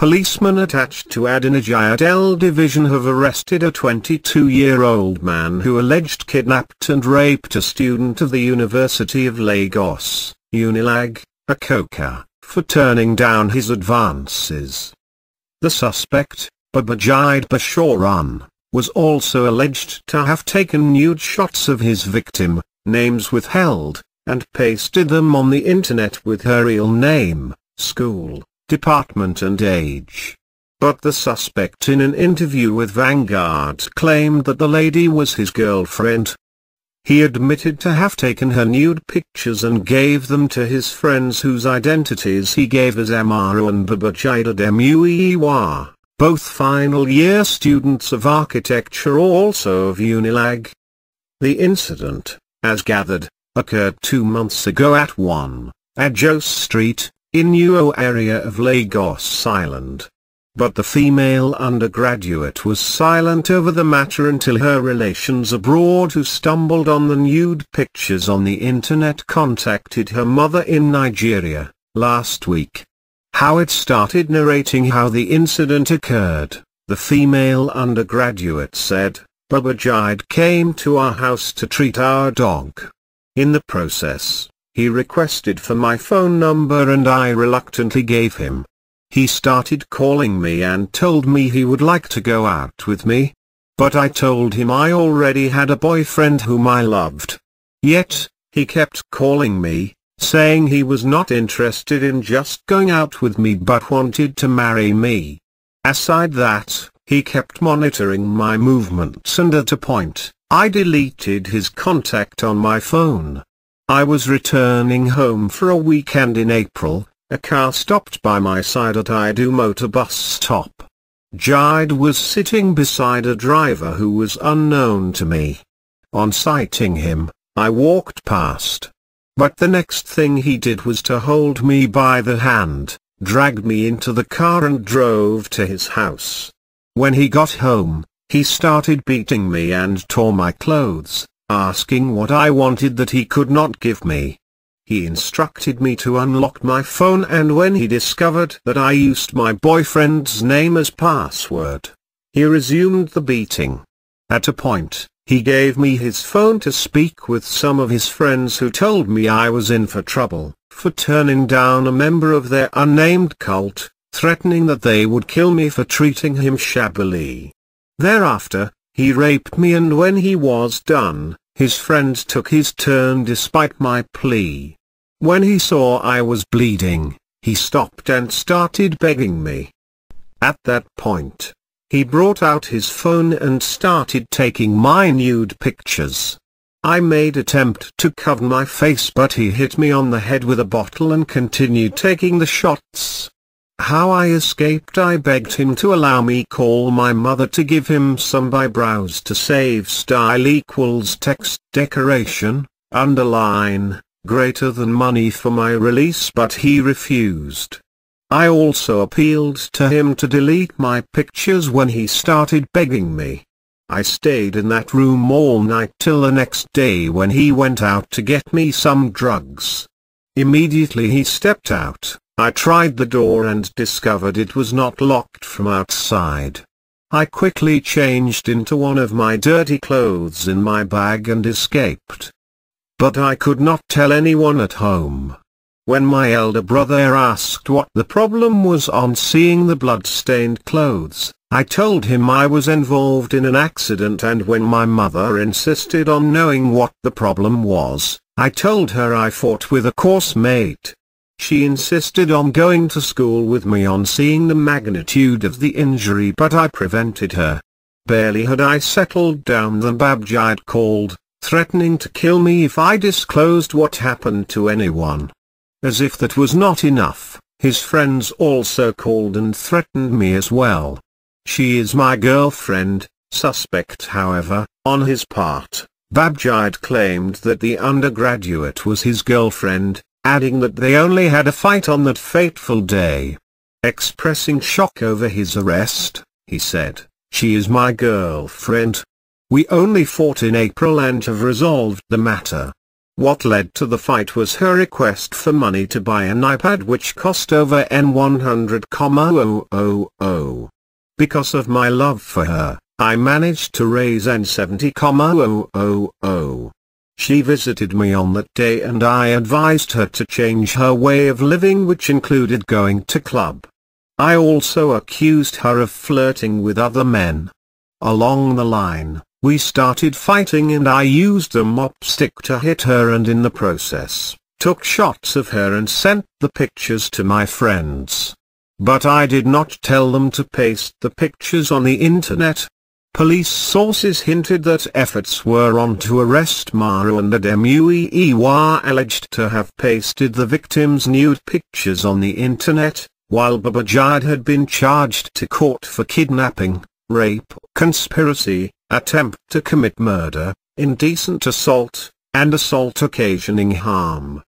Policemen attached to Adeniji Adele division have arrested a 22-year-old man who alleged kidnapped and raped a student of the University of Lagos, UNILAG, Akoka, for turning down his advances. The suspect, Babajide Bashorun, was also alleged to have taken nude shots of his victim, names withheld, and pasted them on the internet with her real name, school, department and age. But the suspect in an interview with Vanguard claimed that the lady was his girlfriend. He admitted to have taken her nude pictures and gave them to his friends whose identities he gave as Enu-Owa and Babajide Ademuyiwa, both final-year students of architecture also of UNILAG. The incident, as gathered, occurred 2 months ago at 1 Ajose Street, Enu-Owa area of Lagos Island. But the female undergraduate was silent over the matter until her relations abroad who stumbled on the nude pictures on the internet contacted her mother in Nigeria, last week. Howard started narrating how the incident occurred. The female undergraduate said, "Babajide came to our house to treat our dog. In the process, he requested for my phone number and I reluctantly gave him. He started calling me and told me he would like to go out with me. But I told him I already had a boyfriend whom I loved. Yet, he kept calling me, saying he was not interested in just going out with me but wanted to marry me. Aside that, he kept monitoring my movements and at a point, I deleted his contact on my phone. I was returning home for a weekend in April. A car stopped by my side at Adeniji bus stop. Jide was sitting beside a driver who was unknown to me. On sighting him, I walked past. But the next thing he did was to hold me by the hand, dragged me into the car and drove to his house. When he got home, he started beating me and tore my clothes, asking what I wanted that he could not give me. He instructed me to unlock my phone and when he discovered that I used my boyfriend's name as password, he resumed the beating. At a point, he gave me his phone to speak with some of his friends who told me I was in for trouble, for turning down a member of their unnamed cult, threatening that they would kill me for treating him shabbily. Thereafter, he raped me and when he was done, his friend took his turn despite my plea. When he saw I was bleeding, he stopped and started begging me. At that point, he brought out his phone and started taking my nude pictures. I made attempt to cover my face but he hit me on the head with a bottle and continued taking the shots. How I escaped? I begged him to allow me call my mother to give him some eyebrows to save style equals text decoration, underline, greater than money for my release but he refused. I also appealed to him to delete my pictures when he started begging me. I stayed in that room all night till the next day when he went out to get me some drugs. Immediately he stepped out. I tried the door and discovered it was not locked from outside. I quickly changed into one of my dirty clothes in my bag and escaped. But I could not tell anyone at home. When my elder brother asked what the problem was on seeing the blood-stained clothes, I told him I was involved in an accident and when my mother insisted on knowing what the problem was, I told her I fought with a course mate. She insisted on going to school with me on seeing the magnitude of the injury but I prevented her. Barely had I settled down than Babajide called, threatening to kill me if I disclosed what happened to anyone. As if that was not enough, his friends also called and threatened me as well. She is my girlfriend, suspect however, on his part, Babajide claimed that the undergraduate was his girlfriend, adding that they only had a fight on that fateful day. Expressing shock over his arrest, he said, "She is my girlfriend. We only fought in April and have resolved the matter." What led to the fight was her request for money to buy an iPad which cost over N100,000. Because of my love for her, I managed to raise N70,000. She visited me on that day and I advised her to change her way of living, which included going to club. I also accused her of flirting with other men. Along the line, we started fighting and I used a mop stick to hit her and in the process, took shots of her and sent the pictures to my friends. But I did not tell them to paste the pictures on the internet. Police sources hinted that efforts were on to arrest Mayowa and Ademuyiwa, alleged to have pasted the victim's nude pictures on the internet, while Babajide had been charged to court for kidnapping, rape, conspiracy, attempt to commit murder, indecent assault, and assault occasioning harm.